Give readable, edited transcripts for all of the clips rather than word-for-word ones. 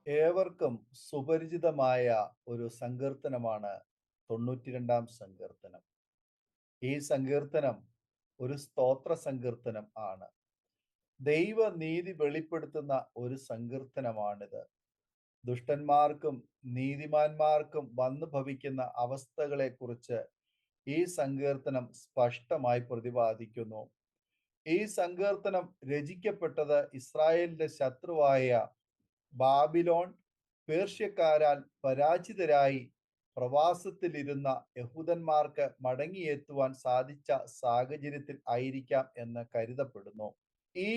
ഏവർക്കും സുപരിചിതമായ ഒരു സങ്കീർത്തനമാണ് 92-ാം സങ്കീർത്തനം. ഈ സങ്കീർത്തനം ഒരു സ്തോത്ര സങ്കീർത്തനം ആണ്. ദൈവനീതി വെളിപ്പെടുത്തുന്ന ഒരു സങ്കീർത്തനമാണിത്. ദുഷ്ടന്മാർക്കും നീതിമാന്മാർക്കും വന്നു ഭവിക്കുന്ന അവസ്ഥകളെക്കുറിച്ച് ഈ സങ്കീർത്തനം സ്പഷ്ടമായി പ്രതിപാദിക്കുന്നു. ഈ സങ്കീർത്തനം രചിക്കപ്പെട്ടത് ഇസ്രായേലിന്റെ ശത്രുവായ ബാബിലോൺ പേർഷ്യക്കാരാൽ പരാജിതരായി പ്രവാസത്തിലിരുന്ന യഹൂദന്മാർക്ക് മടങ്ങിയെത്തുവാൻ സാധിച്ച സാഹചര്യത്തിൽ ആയിരിക്കാം എന്ന് കരുതപ്പെടുന്നു. ഈ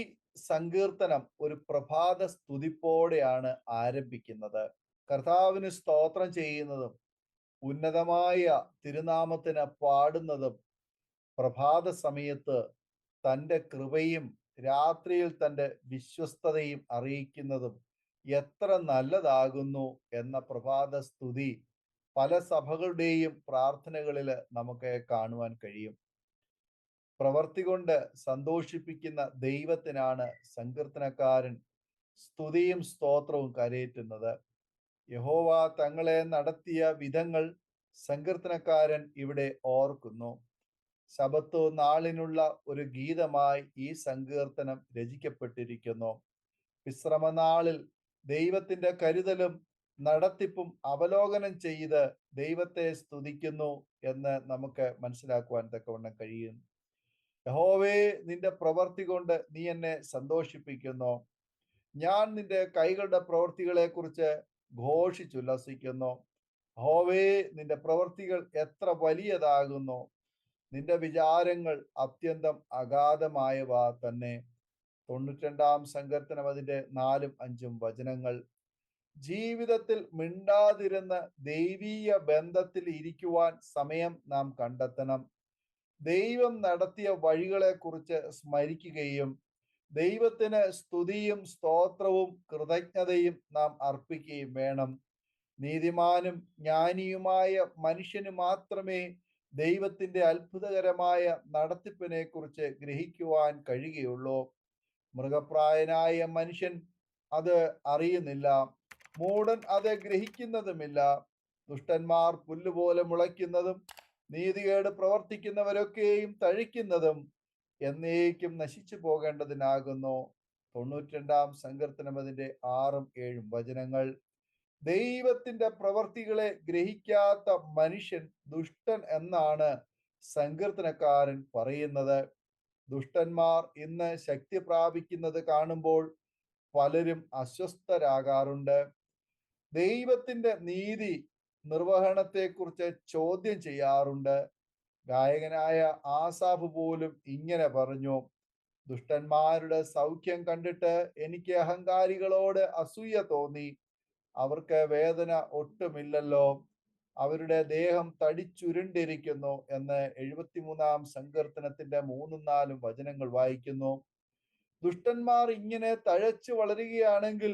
സങ്കീർത്തനം ഒരു പ്രഭാത സ്തുതിപ്പോടെയാണ് ആരംഭിക്കുന്നത്. കർത്താവിന് സ്തോത്രം ചെയ്യുന്നതും ഉന്നതമായ തിരുനാമത്തിന് പാടുന്നതും പ്രഭാത സമയത്ത് തൻ്റെ കൃപയും രാത്രിയിൽ തൻ്റെ വിശ്വസ്തതയും അറിയിക്കുന്നതും എത്ര നല്ലതാകുന്നു എന്ന പ്രഭാത സ്തുതി പല സഭകളുടെയും പ്രാർത്ഥനകളിൽ നമുക്ക് കാണുവാൻ കഴിയും. പ്രവർത്തി കൊണ്ട് സന്തോഷിപ്പിക്കുന്ന ദൈവത്തിനാണ് സങ്കീർത്തനക്കാരൻ സ്തുതിയും സ്തോത്രവും കരയേറ്റുന്നത്. യഹോവ തങ്ങളെ നടത്തിയ വിധങ്ങൾ സങ്കീർത്തനക്കാരൻ ഇവിടെ ഓർക്കുന്നു. ശബത്ത് നാളിനുള്ള ഒരു ഗീതമായി ഈ സങ്കീർത്തനം രചിക്കപ്പെട്ടിരിക്കുന്നു. വിശ്രമനാളിൽ ദൈവത്തിന്റെ കരുതലും നടത്തിപ്പും അവലോകനം ചെയ്ത് ദൈവത്തെ സ്തുതിക്കുന്നു എന്ന് നമുക്ക് മനസ്സിലാക്കുവാൻ തക്കവണ്ണം കഴിയും. യഹോവേ, നിന്റെ പ്രവർത്തി കൊണ്ട് നീ എന്നെ സന്തോഷിപ്പിക്കുന്നു. ഞാൻ നിന്റെ കൈകളുടെ പ്രവൃത്തികളെ കുറിച്ച് ഘോഷിച്ചുല്ലസിക്കുന്നു. യഹോവേ, നിന്റെ പ്രവൃത്തികൾ എത്ര വലിയതാകുന്നു. നിന്റെ വിചാരങ്ങൾ അത്യന്തം അഗാധമായവ തന്നെ. 92-ാം സങ്കീർത്തനം അതിന്റെ 4-5 വചനങ്ങൾ. ജീവിതത്തിൽ മിണ്ടാതിരുന്ന ദൈവീയ ബന്ധത്തിൽ ഇരിക്കുവാൻ സമയം നാം കണ്ടെത്തണം. ദൈവം നടത്തിയ വഴികളെ കുറിച്ച് സ്മരിക്കുകയും ദൈവത്തിന് സ്തുതിയും സ്തോത്രവും കൃതജ്ഞതയും നാം അർപ്പിക്കുകയും വേണം. നീതിമാനും ജ്ഞാനിയുമായ മനുഷ്യന് മാത്രമേ ദൈവത്തിന്റെ അത്ഭുതകരമായ നടത്തിപ്പിനെ കുറിച്ച് ഗ്രഹിക്കുവാൻ കഴിയുകയുള്ളൂ. മൃഗപ്രായനായ മനുഷ്യൻ അത് അറിയുന്നില്ല, മൂഢൻ അത് ഗ്രഹിക്കുന്നതുമില്ല. ദുഷ്ടന്മാർ പുല്ലുപോലെ മുളയ്ക്കുന്നതും നീതികേട് പ്രവർത്തിക്കുന്നവരൊക്കെയും തഴിക്കുന്നതും എന്നേക്കും നശിച്ചു പോകേണ്ടതിനാകുന്നു. 92-ാം സങ്കീർത്തനം അതിന്റെ 6-7 വചനങ്ങൾ. ദൈവത്തിന്റെ പ്രവർത്തികളെ ഗ്രഹിക്കാത്ത മനുഷ്യൻ ദുഷ്ടൻ എന്നാണ് സങ്കീർത്തനക്കാരൻ പറയുന്നത്. ദുഷ്ടന്മാർ ഇന്ന് ശക്തി പ്രാപിക്കുന്നത് കാണുമ്പോൾ പലരും അസ്വസ്ഥരാകാറുണ്ട്. ദൈവത്തിന്റെ നീതി നിർവഹണത്തെക്കുറിച്ച് ചോദ്യം ചെയ്യാറുണ്ട്. ഗായകനായ ആസാഫ് പോലും ഇങ്ങനെ പറഞ്ഞു: ദുഷ്ടന്മാരുടെ സൗഖ്യം കണ്ടിട്ട് എനിക്ക് അഹങ്കാരികളോട് അസൂയ തോന്നി. അവർക്ക് വേദന ഒട്ടുമില്ലല്ലോ, അവരുടെ ദേഹം തടിച്ചുരുണ്ടിരിക്കുന്നു എന്ന് 73-ാം സങ്കീർത്തനത്തിന്റെ 3-4 വചനങ്ങൾ വായിക്കുന്നു. ദുഷ്ടന്മാർ ഇങ്ങനെ തഴച്ചു വളരുകയാണെങ്കിൽ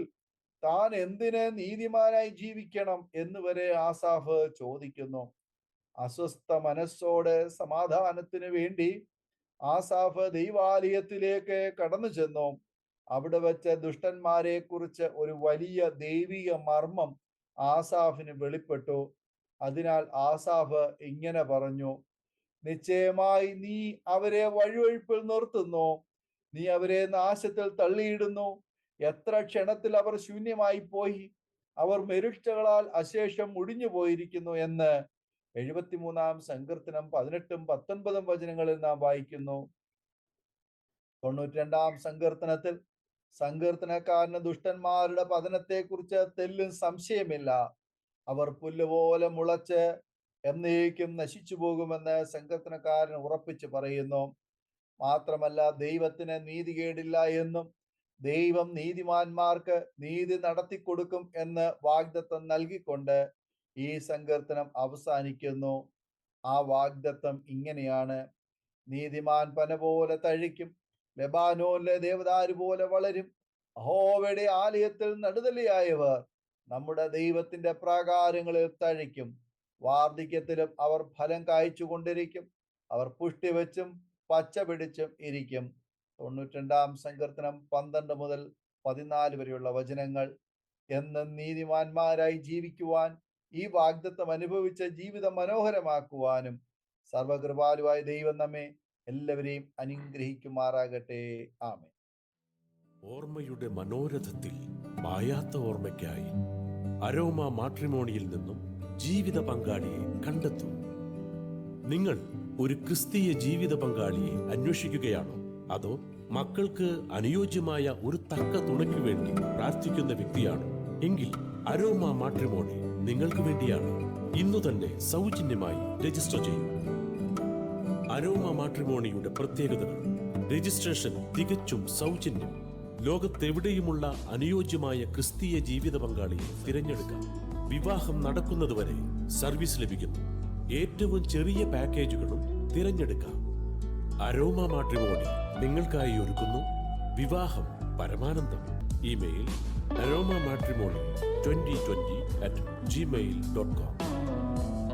താൻ എന്തിന് നീതിമാനായി ജീവിക്കണം എന്ന് വരെ ആസാഫ് ചോദിക്കുന്നു. അസ്വസ്ഥ മനസ്സോടെ സമാധാനത്തിന് വേണ്ടി ആസാഫ് ദൈവാലയത്തിലേക്ക് കടന്നു ചെന്നു. അവിടെ വെച്ച് ദുഷ്ടന്മാരെ കുറിച്ച് ഒരു വലിയ ദൈവിക മർമ്മം ആസാഫിന് വെളിപ്പെട്ടു. അതിനാൽ ആസാഫ് ഇങ്ങനെ പറഞ്ഞു: നിശ്ചയമായി നീ അവരെ വഴുവഴുപ്പിൽ നിർത്തുന്നു, നീ അവരെ നാശത്തിൽ തള്ളിയിടുന്നു. എത്ര ക്ഷണത്തിൽ അവർ ശൂന്യമായി പോയി, അവർ മെരുഷ്ടകളാൽ അശേഷം മുടിഞ്ഞു പോയിരിക്കുന്നു എന്ന് 73-ാം സങ്കീർത്തനം 18-19 വചനങ്ങളിൽ നാം വായിക്കുന്നു. 92-ാം സങ്കീർത്തനത്തിൽ സങ്കീർത്തനക്കാരന് ദുഷ്ടന്മാരുടെ പതനത്തെക്കുറിച്ച് തെല്ലും സംശയമില്ല. അവർ പുല്ലുപോലെ മുളച്ച് എന്നേക്കും നശിച്ചു പോകുമെന്ന് സങ്കീർത്തനക്കാരൻ ഉറപ്പിച്ചു പറയുന്നു. മാത്രമല്ല, ദൈവത്തിന് നീതികേടില്ല എന്നും ദൈവം നീതിമാന്മാർക്ക് നീതി നടത്തിക്കൊടുക്കും എന്ന് വാഗ്ദത്തം നൽകിക്കൊണ്ട് ഈ സങ്കീർത്തനം അവസാനിക്കുന്നു. ആ വാഗ്ദത്തം ഇങ്ങനെയാണ്: നീതിമാൻ പന പോലെ തഴിക്കും, ലെബാനോനിലെ ദേവദാരു പോലെ വളരും. യഹോവയുടെ ആലയത്തിൽ നടുതലയായവർ നമ്മുടെ ദൈവത്തിന്റെ പ്രാകാരങ്ങളിൽ തഴിക്കും. വാർദ്ധക്യത്തിലും അവർ ഫലം കായ്ച്ചു കൊണ്ടിരിക്കും, അവർ പുഷ്ടി വെച്ചും പച്ച പിടിച്ചും ഇരിക്കും. 92-ാം സങ്കീർത്തനം 12 മുതൽ 14 വരെയുള്ള വചനങ്ങൾ. എന്നും നീതിമാന്മാരായി ജീവിക്കുവാൻ, ഈ വാഗ്ദത്തം അനുഭവിച്ച ജീവിതം മനോഹരമാക്കുവാനും സർവകൃപാലുവായ ദൈവം നമ്മെ എല്ലാവരെയും അനുഗ്രഹിക്കുമാറാകട്ടെ. ആമേൻ. ഓർമ്മയുടെ മനോരഥത്തിൽ മായാത്ത ഓർമ്മയ്ക്കായി അരോമ മാട്രിമോണിയിൽ നിന്നും ജീവിത പങ്കാളിയെ കണ്ടെത്തൂ. നിങ്ങൾ ഒരു ക്രിസ്തീയ ജീവിത പങ്കാളിയെ അന്വേഷിക്കുകയാണോ? അതോ മക്കൾക്ക് അനുയോജ്യമായ ഒരു തക്ക തുണയ്ക്ക് വേണ്ടി പ്രാർത്ഥിക്കുന്ന വ്യക്തിയാണോ? എങ്കിൽ അരോമ മാട്രിമോണി നിങ്ങൾക്ക് വേണ്ടിയാണ്. ഇന്നു തന്നെ സൗജന്യമായി രജിസ്റ്റർ ചെയ്യൂ. അരോമ മാട്രിമോണിയുടെ പ്രത്യേകതകൾ: രജിസ്ട്രേഷൻ തികച്ചും സൗജന്യം. ലോകത്തെവിടെയുമുള്ള അനുയോജ്യമായ ക്രിസ്തീയ ജീവിത പങ്കാളിയെ തിരഞ്ഞെടുക്കാം. വിവാഹം നടക്കുന്നതുവരെ സർവീസ് ലഭിക്കുന്നു. ഏറ്റവും ചെറിയ പാക്കേജുകളും തിരഞ്ഞെടുക്കാം. അരോമ മാട്രിമോണി നിങ്ങൾക്കായി ഒരുക്കുന്നു വിവാഹം പരമാനന്ദം. Email aroma matrimony2020@gmail.com.